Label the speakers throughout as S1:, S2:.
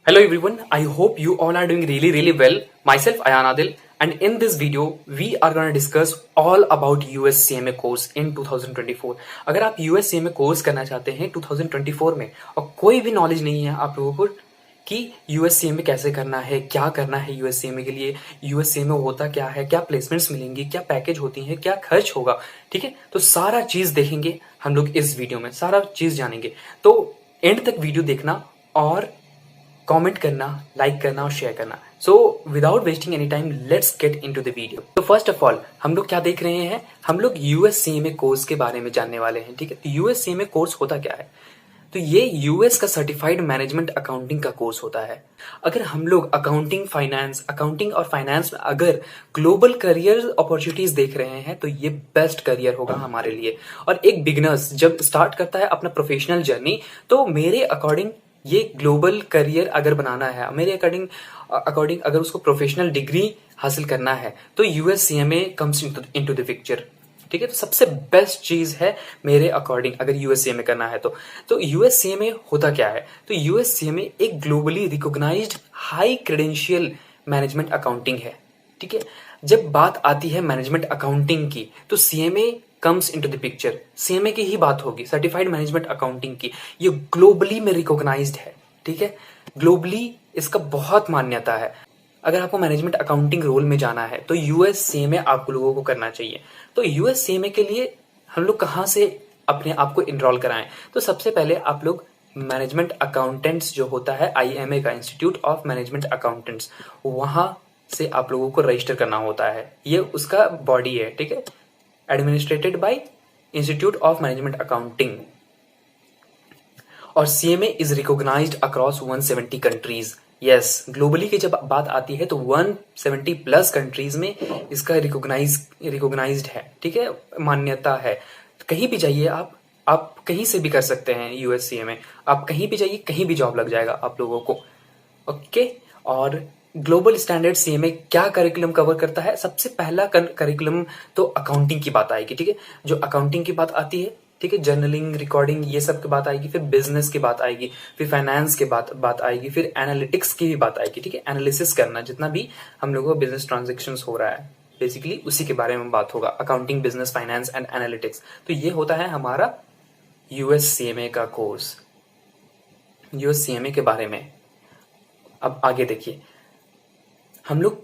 S1: Hello everyone, I hope you all are doing really well. Myself Ayan Adil, and in this video we are going to discuss all about USCMA course in 2024. अगर आप USCMA course करना चाहते हैं 2024 में और कोई भी knowledge नहीं है आप लोगों को कि USCMA कैसे करना है, क्या करना है USCMA के लिए, USCMA होता क्या है, क्या प्लेसमेंट्स मिलेंगी, क्या पैकेज होती है, क्या खर्च होगा, ठीक है। तो सारा चीज देखेंगे हम लोग इस वीडियो में, सारा चीज जानेंगे। तो एंड तक वीडियो देखना और कमेंट करना, लाइक करना और शेयर करना। So without wasting any time let's get into the video. तो फर्स्ट ऑफ ऑल हम लोग क्या देख रहे हैं, हम लोग USCMA कोर्स के बारे में जानने वाले हैं, ठीक है। तो USCMA कोर्स होता क्या है, तो ये यूएस का सर्टिफाइड मैनेजमेंट अकाउंटिंग का कोर्स होता है। अगर हम लोग अकाउंटिंग और फाइनेंस में अगर ग्लोबल करियर अपॉर्चुनिटीज देख रहे हैं तो ये बेस्ट करियर होगा हमारे लिए। और एक बिगनर्स जब स्टार्ट करता है अपना प्रोफेशनल जर्नी, तो मेरे अकॉर्डिंग ये ग्लोबल करियर अगर बनाना है, मेरे अकॉर्डिंग अगर उसको प्रोफेशनल डिग्री हासिल करना है तो USCMA comes into the picture, ठीक है। तो सबसे बेस्ट चीज है मेरे अकॉर्डिंग अगर USCMA करना है तो USCMA होता क्या है, तो USCMA एक globally recognised high credential management accounting है, ठीक है। जब बात आती है मैनेजमेंट अकाउंटिंग की तो CMA comes into the picture, CMA की ही बात होगी, सर्टिफाइड मैनेजमेंट अकाउंटिंग की। ये ग्लोबली में रिकॉग्नाइज्ड है, ठीक है। ग्लोबली इसका बहुत मान्यता है। अगर आपको मैनेजमेंट अकाउंटिंग रोल में जाना है तो USCMA आप लोगों को करना चाहिए। तो USCMA के लिए हम लोग कहाँ से अपने आप को इनरोल कराएं, तो सबसे पहले आप लोग मैनेजमेंट अकाउंटेंट्स जो होता है IMA का, इंस्टीट्यूट ऑफ मैनेजमेंट अकाउंटेंट्स, वहां से आप लोगों को रजिस्टर करना होता है। ये उसका बॉडी है, ठीक है, administered by institute of management accounting. और CMA is recognised across 170 countries. Yes, globally की जब बात आती है तो 170 प्लस कंट्रीज में इसका रिकॉग्नाइज्ड है, ठीक है, मान्यता है। कहीं भी जाइए आप कहीं से भी कर सकते हैं USCMA, आप कहीं भी जाइए, कहीं भी जॉब लग जाएगा आप लोगों को, ओके। और ग्लोबल स्टैंडर्ड CMA क्या करिकुलम कवर करता है, सबसे पहला करिकुलम तो अकाउंटिंग की बात आएगी, ठीक है। जो अकाउंटिंग की बात आती है, ठीक है, जर्नलिंग, रिकॉर्डिंग, ये सब की बात आएगी, फिर बिजनेस की बात आएगी, फिर फाइनेंस की बात आएगी, फिर एनालिटिक्स की भी बात आएगी, ठीक है। एनालिसिस करना, जितना भी हम लोगों को बिजनेस ट्रांजेक्शन हो रहा है बेसिकली उसी के बारे में बात होगा, accounting, business, finance and analytics. तो ये होता है हमारा USCMA का कोर्स, USCMA के बारे में। अब आगे देखिए हम लोग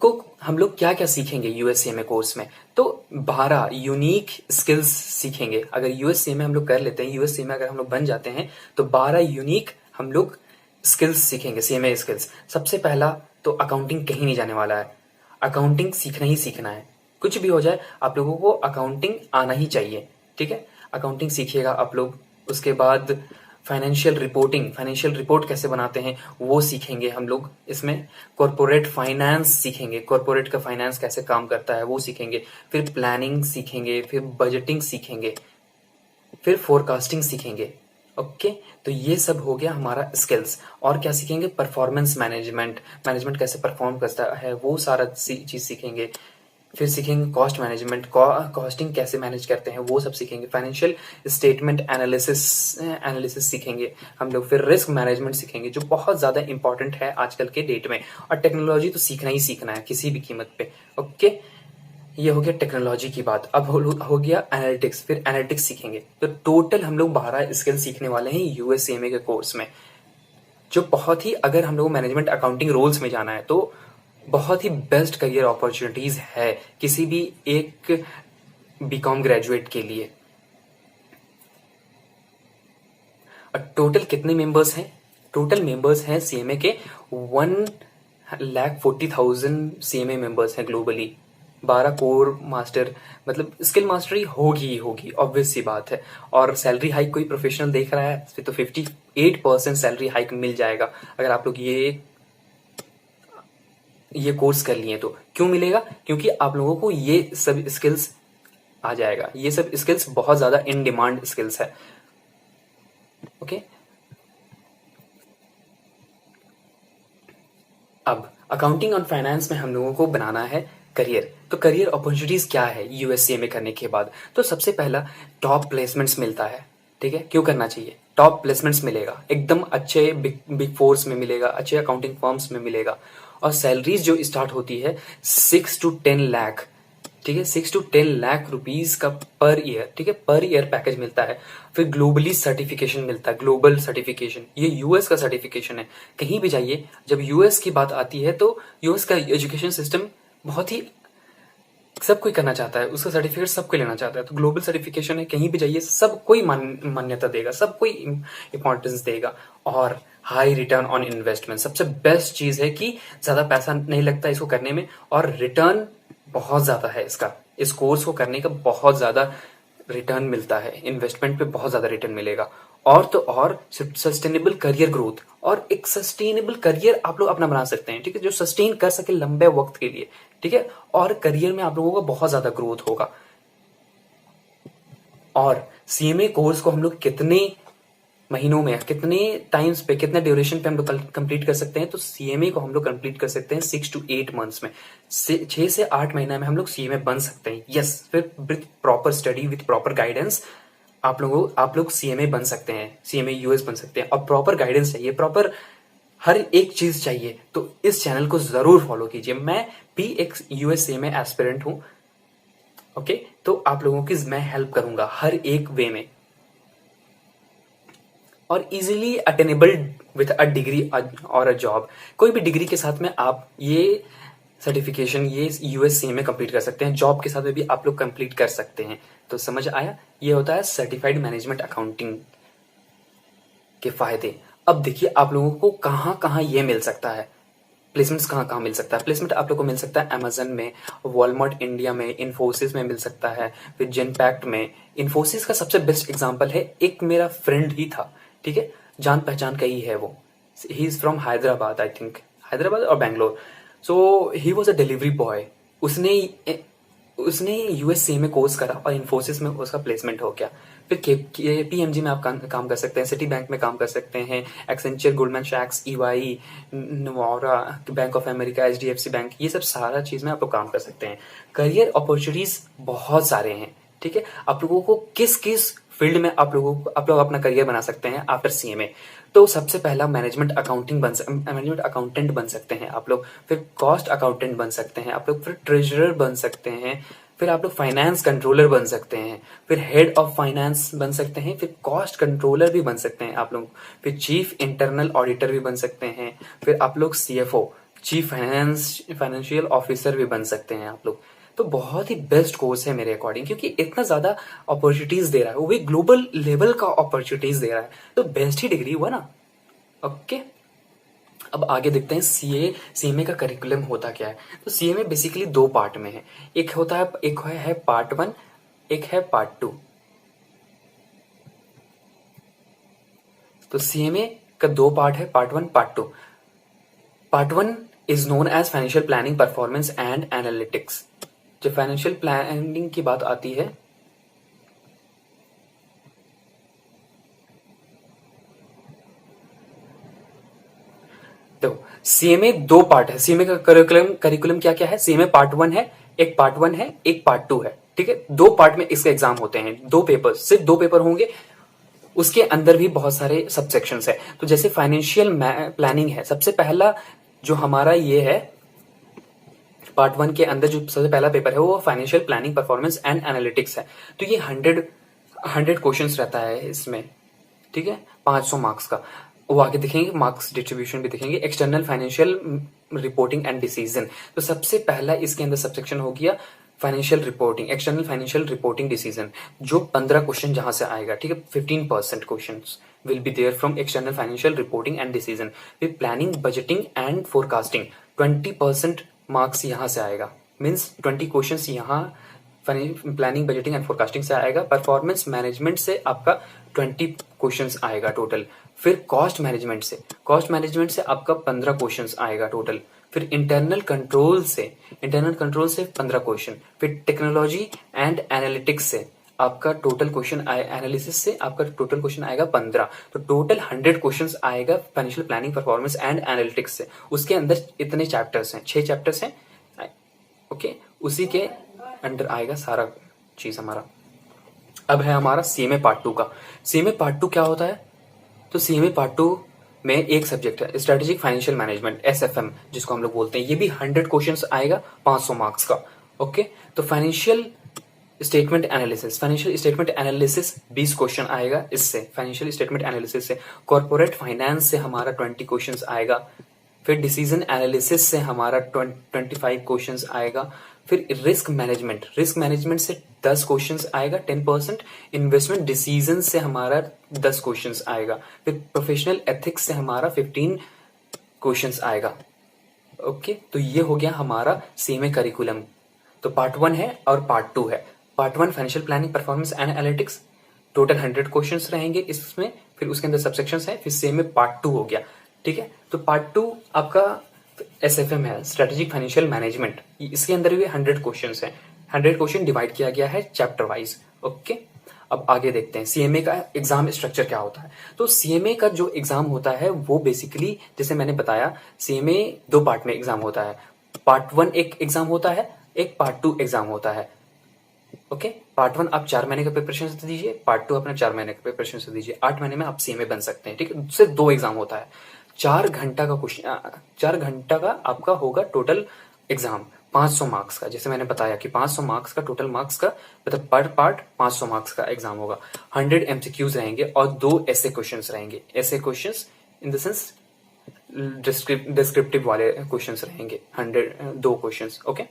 S1: क्या क्या सीखेंगे USCMA कोर्स में, तो 12 यूनिक स्किल्स सीखेंगे। अगर USCMA हम लोग कर लेते हैं, USCMA अगर हम लोग बन जाते हैं तो 12 यूनिक हम लोग स्किल्स सीखेंगे, CMA स्किल्स। सबसे पहला तो अकाउंटिंग कहीं नहीं जाने वाला है, अकाउंटिंग सीखना ही सीखना है। कुछ भी हो जाए आप लोगों को अकाउंटिंग आना ही चाहिए, ठीक है। अकाउंटिंग सीखिएगा आप लोग। उसके बाद फाइनेंशियल रिपोर्ट कैसे बनाते हैं वो सीखेंगे हम लोग इसमें। कॉर्पोरेट फाइनेंस सीखेंगे, कॉर्पोरेट का फाइनेंस कैसे काम करता है वो सीखेंगे। फिर प्लानिंग सीखेंगे, फिर बजटिंग सीखेंगे, फिर फोरकास्टिंग सीखेंगे, ओके। तो ये सब हो गया हमारा स्किल्स। और क्या सीखेंगे, परफॉर्मेंस मैनेजमेंट कैसे परफॉर्म करता है वो सारा चीज सीखेंगे। फिर सीखेंगे कॉस्ट मैनेजमेंट, कॉस्टिंग कैसे मैनेज करते हैं वो सब सीखेंगे। फाइनेंशियल स्टेटमेंट एनालिसिस सीखेंगे हम लोग। फिर रिस्क मैनेजमेंट सीखेंगे जो बहुत ज्यादा इंपॉर्टेंट है आजकल के डेट में। और टेक्नोलॉजी तो सीखना ही सीखना है किसी भी कीमत पे, ओके। ये हो गया टेक्नोलॉजी की बात। अब हो गया एनालिटिक्स, फिर एनालिटिक्स सीखेंगे। तो टोटल हम लोग 12 स्किल सीखने वाले हैं USCMA के कोर्स में, जो बहुत ही, अगर हम लोग मैनेजमेंट अकाउंटिंग रोल्स में जाना है तो बहुत ही बेस्ट करियर अपॉर्चुनिटीज है किसी भी एक BCom ग्रेजुएट के लिए। और टोटल कितने मेंबर्स हैं, टोटल मेंबर्स हैं CMA के 1,40,000 CMA मेंबर्स हैं ग्लोबली। 12 कोर मास्टर, मतलब स्किल मास्टरी होगी ही होगी, ऑब्वियस सी बात है। और सैलरी हाइक कोई प्रोफेशनल देख रहा है फिर तो 58% सैलरी हाइक मिल जाएगा अगर आप लोग ये कोर्स कर लिए तो। क्यों मिलेगा, क्योंकि आप लोगों को ये सब स्किल्स आ जाएगा। ये सब स्किल्स बहुत ज्यादा इन डिमांड स्किल्स है, ओके। अब अकाउंटिंग और फाइनेंस में हम लोगों को बनाना है करियर। तो करियर अपॉर्चुनिटीज क्या है USCMA करने के बाद, तो सबसे पहला टॉप प्लेसमेंट्स मिलता है, ठीक है। क्यों करना चाहिए, टॉप प्लेसमेंट्स मिलेगा, एकदम अच्छे बिग फोर्स में मिलेगा, अच्छे अकाउंटिंग फर्म्स में मिलेगा। और सैलरीज जो स्टार्ट होती है 6 to 10 लाख, ठीक है, 6 to 10 लाख रुपीज का पर ईयर, ठीक है, पर ईयर पैकेज मिलता है। फिर ग्लोबली सर्टिफिकेशन मिलता है, ग्लोबल सर्टिफिकेशन, ये यूएस का सर्टिफिकेशन है। कहीं भी जाइए, जब यूएस की बात आती है तो यूएस का एजुकेशन सिस्टम बहुत ही, सब कोई करना चाहता है, उसका सर्टिफिकेट सब कोई लेना चाहता है। तो ग्लोबल सर्टिफिकेशन है, कहीं भी जाइए सब कोई मान्यता देगा, सब कोई इंपॉर्टेंस देगा। और हाई रिटर्न ऑन इन्वेस्टमेंट, सबसे बेस्ट चीज है कि ज्यादा पैसा नहीं लगता इसको करने में, और रिटर्न बहुत ज्यादा है इसका, इस कोर्स को करने का बहुत ज्यादा रिटर्न मिलता है, इन्वेस्टमेंट पे बहुत ज्यादा रिटर्न मिलेगा। और तो और सस्टेनेबल करियर ग्रोथ, और एक सस्टेनेबल करियर आप लोग अपना बना सकते हैं, ठीक है, जो सस्टेन कर सके लंबे वक्त के लिए, ठीक है। और करियर में आप लोगों का बहुत ज्यादा ग्रोथ होगा। और सीएमए कोर्स को हम लोग कितने महीनों में, कितने टाइम्स पे, कितने ड्यूरेशन पे हम लोग कंप्लीट कर सकते हैं? तो सीएमए को हम लोग कंप्लीट कर सकते हैं 6 to 8 मंथ्स में, 6 से 8 महीना में हम लोग सीएमए बन सकते हैं। यस, फिर with proper study, with proper guidance आप लोग सीएमए बन सकते हैं, सीएमए यूएस बन सकते हैं। और प्रॉपर गाइडेंस चाहिए, प्रॉपर हर एक चीज चाहिए, तो इस चैनल को जरूर फॉलो कीजिए। मैं भी एक यूएस सीएमए एस्पिरेंट हूं, ओके, तो आप लोगों की मैं हेल्प करूंगा हर एक वे में, और easily attainable with a degree और अ जॉब। कोई भी डिग्री के साथ में आप ये सर्टिफिकेशन, ये यूएस सीएमए कंप्लीट कर सकते हैं, जॉब के साथ में भी आप लोग कंप्लीट कर सकते हैं। तो समझ आया, ये होता है सर्टिफाइड मैनेजमेंट अकाउंटिंग के फायदे। अब देखिए आप लोगों को कहाँ कहाँ ये मिल सकता है, प्लेसमेंट्स कहाँ कहाँ मिल सकता है। प्लेसमेंट आप लोग को मिल सकता है अमेजन में, वॉलमार्ट इंडिया में, इन्फोसिस में मिल सकता है, फिर जेनपैक्ट में। इन्फोसिस का सबसे बेस्ट एग्जांपल है, एक मेरा फ्रेंड ही था, ठीक है, जान पहचान का ही है वो, he is from Hyderabad, I think Hyderabad और Bangalore. So he was a delivery boy, उसने यूएससी में कोर्स करा और इन्फोसिस में उसका प्लेसमेंट हो गया। फिर केपीएमजी में आप काम कर सकते हैं, सिटी बैंक में काम कर सकते हैं, एक्सेंचर, गोल्डमैन सैक्स, ईवाई, नोवारा, Bank of America, HDFC Bank, ये सब सारा चीज में आप लोग काम कर सकते हैं। करियर अपॉर्चुनिटीज बहुत सारे हैं, ठीक है। आप लोगों को किस किस फील्ड में आप लोग अपना करियर बना सकते हैं आफ्टर सीएमए? तो सबसे पहला मैनेजमेंट अकाउंटेंट बन सकते हैं आप लोग, फिर कॉस्ट अकाउंटेंट बन सकते हैं आप लोग, फिर ट्रेजरर बन सकते हैं, फिर आप लोग फाइनेंस कंट्रोलर बन सकते हैं, फिर हेड ऑफ फाइनेंस बन सकते हैं, फिर कॉस्ट कंट्रोलर भी बन सकते हैं आप लोग, फिर चीफ इंटरनल ऑडिटर भी बन सकते हैं, फिर आप लोग सीएफओ, चीफ फाइनेंशियल ऑफिसर भी बन सकते हैं आप लोग। तो बहुत ही बेस्ट कोर्स है मेरे अकॉर्डिंग, क्योंकि इतना ज्यादा अपॉर्चुनिटीज दे रहा है, वो भी ग्लोबल लेवल का अपॉर्चुनिटीज दे रहा है, तो बेस्ट ही डिग्री हुआ ना। ओके, अब आगे देखते हैं सीएमए का करिकुलम होता क्या है। तो सीएमए बेसिकली 2 पार्ट में है, एक है पार्ट 1, एक है पार्ट 2। तो सीएमए का 2 पार्ट है, part 1, part 2। Part 1 is known as financial planning, performance and analytics. जब फाइनेंशियल प्लानिंग की बात आती है, तो सीएमए 2 पार्ट है। सीएमए का करिकुलम क्या क्या है? सीएमए पार्ट 1 है, एक पार्ट 1 है, एक पार्ट 2 है, ठीक है। 2 पार्ट में इसके एग्जाम होते हैं, 2 पेपर, सिर्फ 2 पेपर होंगे। उसके अंदर भी बहुत सारे सबसेक्शंस है। तो जैसे फाइनेंशियल प्लानिंग है, सबसे पहला जो हमारा ये है, पार्ट 1 के अंदर जो सबसे पहला पेपर है वो financial planning, performance and analytics है। तो ये 100 क्वेश्चंस रहता है इसमें, ठीक है, 500 मार्क्स का। वो आगे दिखेंगे, मार्क्स डिस्ट्रीब्यूशन भी दिखेंगे। External financial reporting and decision, तो सबसे पहला इसके अंदर सबसेक्शन हो गया financial reporting, external financial reporting decision, जो 15 क्वेश्चन जहां से आएगा, ठीक है। 15% question will be there from external financial reporting and decision. फिर planning, budgeting and forecasting, 20% marks यहां से आएगा, मीन्स 20 क्वेश्चन यहाँ प्लानिंग, बजटिंग एंड फोरकास्टिंग से आएगा। परफॉर्मेंस मैनेजमेंट से आपका 20 क्वेश्चंस आएगा टोटल। फिर कॉस्ट मैनेजमेंट से आपका 15 क्वेश्चंस आएगा टोटल। फिर इंटरनल कंट्रोल से 15 क्वेश्चन। फिर टेक्नोलॉजी एंड एनालिटिक्स से आपका टोटल क्वेश्चन एनालिसिस से आपका टोटल क्वेश्चन आएगा 15। तो टोटल 100 क्वेश्चंस आएगा financial planning, performance and analytics से। उसके अंदर इतने चैप्टर्स हैं, 6 चैप्टर्स हैं, ओके। उसी के अंडर आएगा सारा चीज हमारा। अब है हमारा सीएमए पार्ट 2 का। सीएमए पार्ट 2 क्या होता है? तो सीएमए पार्ट 2 में एक सब्जेक्ट है स्ट्रेटेजिक फाइनेंशियल मैनेजमेंट, एसएफएम जिसको हम लोग बोलते हैं। ये भी 100 क्वेश्चंस आएगा 500 मार्क्स का। ओके, तो फाइनेंशियल स्टेटमेंट एनालिसिस 20 क्वेश्चन आएगा इससे, फाइनेंशियल स्टेटमेंट एनालिसिस से। कॉर्पोरेट फाइनेंस से हमारा 20 क्वेश्चंस आएगा। फिर डिसीजन एनालिसिस से हमारा 25 क्वेश्चंस आएगा। फिर रिस्क मैनेजमेंट से 10 क्वेश्चंस आएगा, 10%। इन्वेस्टमेंट डिसीजन से हमारा 10 क्वेश्चंस आएगा। फिर प्रोफेशनल एथिक्स से हमारा 15 क्वेश्चंस आएगा। ओके, तो ये हो गया हमारा सीएमए करिकुलम। तो पार्ट 1 है और पार्ट 2 है। Part 1 financial planning, performance and analytics, total 100 questions रहेंगे इसमें। फिर उसके अंदर सबसेक्शंस है। फिर सीएमए पार्ट 2 हो गया। ठीक है, तो पार्ट 2 आपका एसएफएम है, स्ट्रेटेजिक फाइनेंशियल मैनेजमेंट। इसके अंदर भी 100 क्वेश्चंस हैं। 100 क्वेश्चन डिवाइड किया गया है चैप्टर वाइज। ओके, अब आगे देखते हैं सीएमए का एग्जाम स्ट्रक्चर क्या होता है। तो सीएमए का जो एग्जाम होता है वो बेसिकली जैसे मैंने बताया, सीएमए 2 पार्ट में एग्जाम होता है। पार्ट 1 एक एग्जाम होता है, एक पार्ट 2 एग्जाम होता है। ओके, पार्ट 1 आप 4 महीने का प्रिपरेशन से दीजिए, पार्ट 2 अपना 4 महीने का प्रिपरेशन से दीजिए। 8 महीने में आप सीएमए बन सकते हैं। ठीक है, सिर्फ 2 एग्जाम होता है। 4 घंटा का क्वेश्चन, 4 घंटा का आपका होगा टोटल एग्जाम, 500 मार्क्स का। जैसे मैंने बताया कि 500 मार्क्स का टोटल मार्क्स का, मतलब पर पार्ट 500 मार्क्स का एग्जाम होगा। 100 एमसीक्यूज रहेंगे और 2 ऐसे क्वेश्चंस रहेंगे। ऐसे questions in the sense descriptive वाले क्वेश्चंस रहेंगे, 2 क्वेश्चंस। ओके,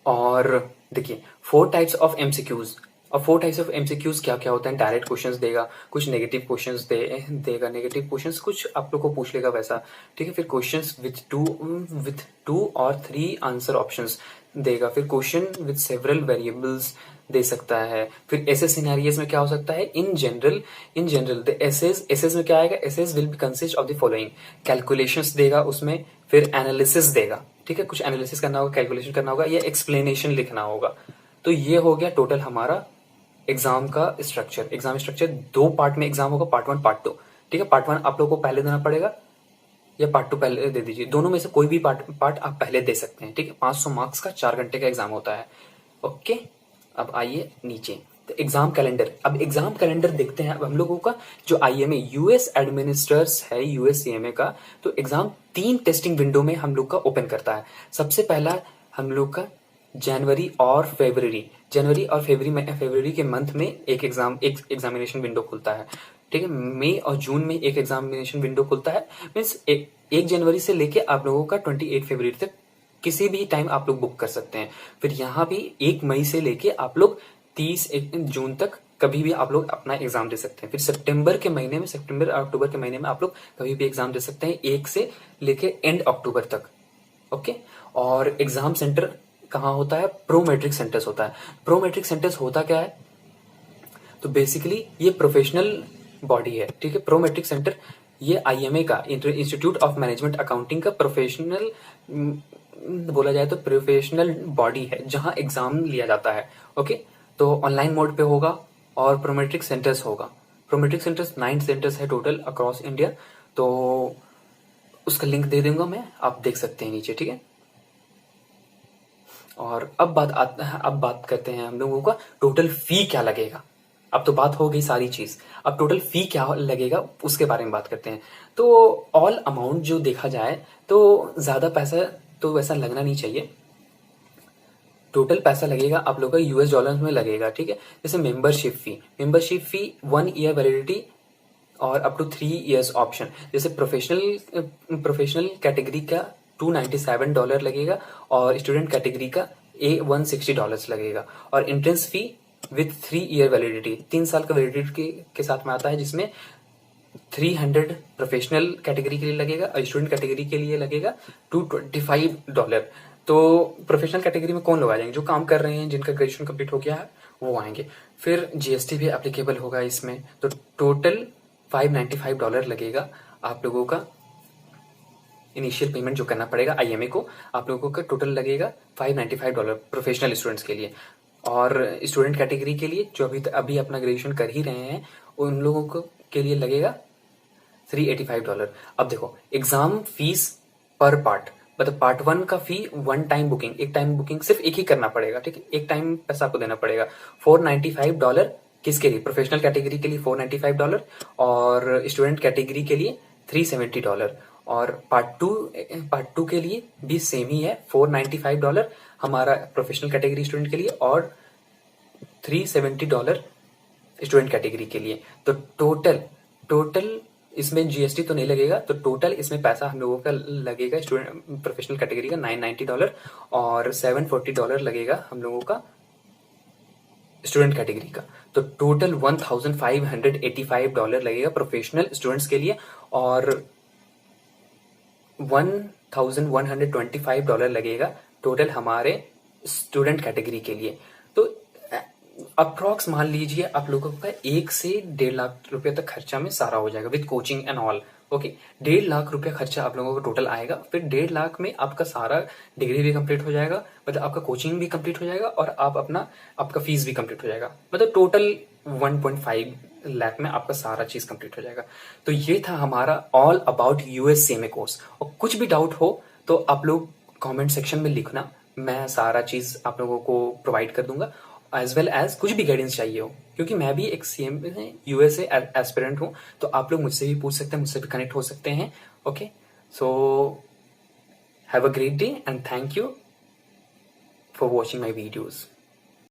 S1: और देखिए 4 टाइप्स ऑफ एमसीक्यूज। अब 4 टाइप्स ऑफ एमसीक्यूज क्या क्या होता है? डायरेक्ट क्वेश्चंस देगा, कुछ नेगेटिव क्वेश्चंस देगा, नेगेटिव क्वेश्चंस कुछ आप लोग को पूछ लेगा वैसा। ठीक है, फिर क्वेश्चंस विथ 2 और 3 आंसर ऑप्शंस देगा। फिर क्वेश्चन विथ सेवरल वेरिएबल्स दे सकता है। फिर ऐसे सिनेरियोज में क्या हो सकता है? इन जनरल द एसेज में क्या आएगा? Essays will be consist of the following, calculations देगा उसमें, फिर एनालिसिस देगा। ठीक है, कुछ एनालिसिस करना होगा, कैलकुलेशन करना होगा या एक्सप्लेनेशन लिखना होगा। तो ये हो गया टोटल हमारा एग्जाम का स्ट्रक्चर। एग्जाम स्ट्रक्चर 2 पार्ट में एग्जाम होगा, पार्ट 1 पार्ट 2। ठीक है, पार्ट 1 आप लोग को पहले देना पड़ेगा या पार्ट 2 पहले दे दीजिए, दोनों में से कोई भी पार्ट आप पहले दे सकते हैं। ठीक है, 500 मार्क्स का 4 घंटे का एग्जाम होता है। ओके, अब आइए नीचे, तो एग्जाम कैलेंडर। अब एग्जाम कैलेंडर देखते हैं। अब हम लोगों का जो आईएमए यूएस एडमिनिस्ट्रेटर्स है, यूएस सीएमए का, तो एग्जाम 3 टेस्टिंग विंडो में हम लोग का ओपन करता है। सबसे पहला हम लोग का जनवरी और फरवरी के मंथ में एक एग्जामिनेशन विंडो खुलता है। ठीक है, मई और जून में एक एग्जामिनेशन विंडो खुलता है। मीन्स 1 जनवरी से लेके आप लोगों का 28 फरवरी तक किसी भी टाइम आप लोग बुक कर सकते हैं। फिर यहाँ भी 1 मई से लेके आप लोग 30 जून तक कभी भी आप लोग अपना एग्जाम दे सकते हैं। फिर सितंबर और अक्टूबर के महीने में आप लोग कभी भी एग्जाम दे सकते हैं, 1 से लेके एंड अक्टूबर तक। ओके, और एग्जाम सेंटर कहाँ होता है? प्रोमेट्रिक सेंटर्स होता है। प्रोमेट्रिक सेंटर्स होता क्या है? तो बेसिकली ये प्रोफेशनल बॉडी है। ठीक है, प्रोमेट्रिक सेंटर ये आईएमए का, इंस्टीट्यूट ऑफ मैनेजमेंट अकाउंटिंग का प्रोफेशनल बोला जाए तो प्रोफेशनल बॉडी है जहां एग्जाम लिया जाता है। ओके, तो ऑनलाइन मोड पे होगा और प्रोमेट्रिक सेंटर्स होगा। प्रोमेट्रिक सेंटर्स 9 सेंटर्स है टोटल अक्रॉस इंडिया। तो उसका लिंक दे दूंगा मैं, आप देख सकते हैं नीचे। ठीक है, और अब बात करते हैं हम लोगों का टोटल फी क्या लगेगा। अब तो बात हो गई सारी चीज, अब टोटल फी क्या लगेगा उसके बारे में बात करते हैं। तो ऑल अमाउंट जो देखा जाए तो ज्यादा पैसा तो वैसा लगना नहीं चाहिए। टोटल पैसा लगेगा आप लोग का यूएस डॉलर में लगेगा। ठीक है, जैसे मेंबरशिप फी 1 ईयर वैलिडिटी और अप टू 3 इयर्स ऑप्शन। जैसे प्रोफेशनल कैटेगरी का $297 लगेगा और स्टूडेंट कैटेगरी का $160 लगेगा। और entrance fee with 3 year validity, 3 साल का वैलिडिटी के साथ में आता है, जिसमें 300 प्रोफेशनल कैटेगरी के लिए लगेगा और स्टूडेंट कैटेगरी के लिए लगेगा $225। तो प्रोफेशनल कैटेगरी में कौन लोग आ जाएंगे? जो काम कर रहे हैं, जिनका ग्रेजुएशन कंप्लीट हो गया है, वो आएंगे। फिर जीएसटी भी एप्लीकेबल होगा इसमें। तो टोटल $595 लगेगा आप लोगों का। इनिशियल पेमेंट जो करना पड़ेगा आईएमए को, आप लोगों का टोटल लगेगा $595 प्रोफेशनल स्टूडेंट्स के लिए। और स्टूडेंट कैटेगरी के लिए जो अभी अपना ग्रेजुएशन कर ही रहे हैं, उन लोगों को के लिए लगेगा $385। अब देखो एग्जाम फीस पर पार्ट, मतलब पार्ट 1 का फी एक टाइम बुकिंग सिर्फ एक ही करना पड़ेगा। ठीक है, एक टाइम पैसा आपको देना पड़ेगा $495 किसके लिए? प्रोफेशनल कैटेगरी के लिए $495 और स्टूडेंट कैटेगरी के लिए $370 और पार्ट टू के लिए भी सेम ही है, $495 हमारा प्रोफेशनल कैटेगरी स्टूडेंट के लिए और $370 स्टूडेंट कैटेगरी के लिए। तो टोटल इसमें जीएसटी तो नहीं लगेगा, तो टोटल इसमें पैसा हम लोगों का लगेगा स्टूडेंट प्रोफेशनल कैटेगरी का $990 और $740 लगेगा हम लोगों का स्टूडेंट कैटेगरी का। तो टोटल $1585 लगेगा प्रोफेशनल स्टूडेंट्स के लिए और $1125 लगेगा टोटल हमारे स्टूडेंट कैटेगरी के लिए। तो अप्रॉक्स मान लीजिए आप लोगों का 1 से 1.5 लाख रुपए तक खर्चा में सारा हो जाएगा with coaching and all. Okay, 1.5 lakh रुपया खर्चा आप लोगों का टोटल आएगा। फिर 1.5 लाख में आपका सारा डिग्री भी कंप्लीट हो जाएगा, मतलब आपका कोचिंग भी कंप्लीट हो जाएगा और आपका फीस भी कंप्लीट हो जाएगा, मतलब टोटल 1.5 लाख में आपका सारा चीज कंप्लीट हो जाएगा। तो ये था हमारा ऑल अबाउट यूएससीएमए कोर्स। और कुछ भी डाउट हो तो आप लोग कमेंट सेक्शन में लिखना, मैं सारा चीज आप लोगों को प्रोवाइड कर दूंगा, एज वेल एज कुछ भी गाइडेंस चाहिए हो, क्योंकि मैं भी एक सीएमए यूएसए एस्पिरेंट हूँ, तो आप लोग मुझसे भी पूछ सकते हैं, मुझसे भी कनेक्ट हो सकते हैं। Okay, so have a great day and thank you for watching my videos.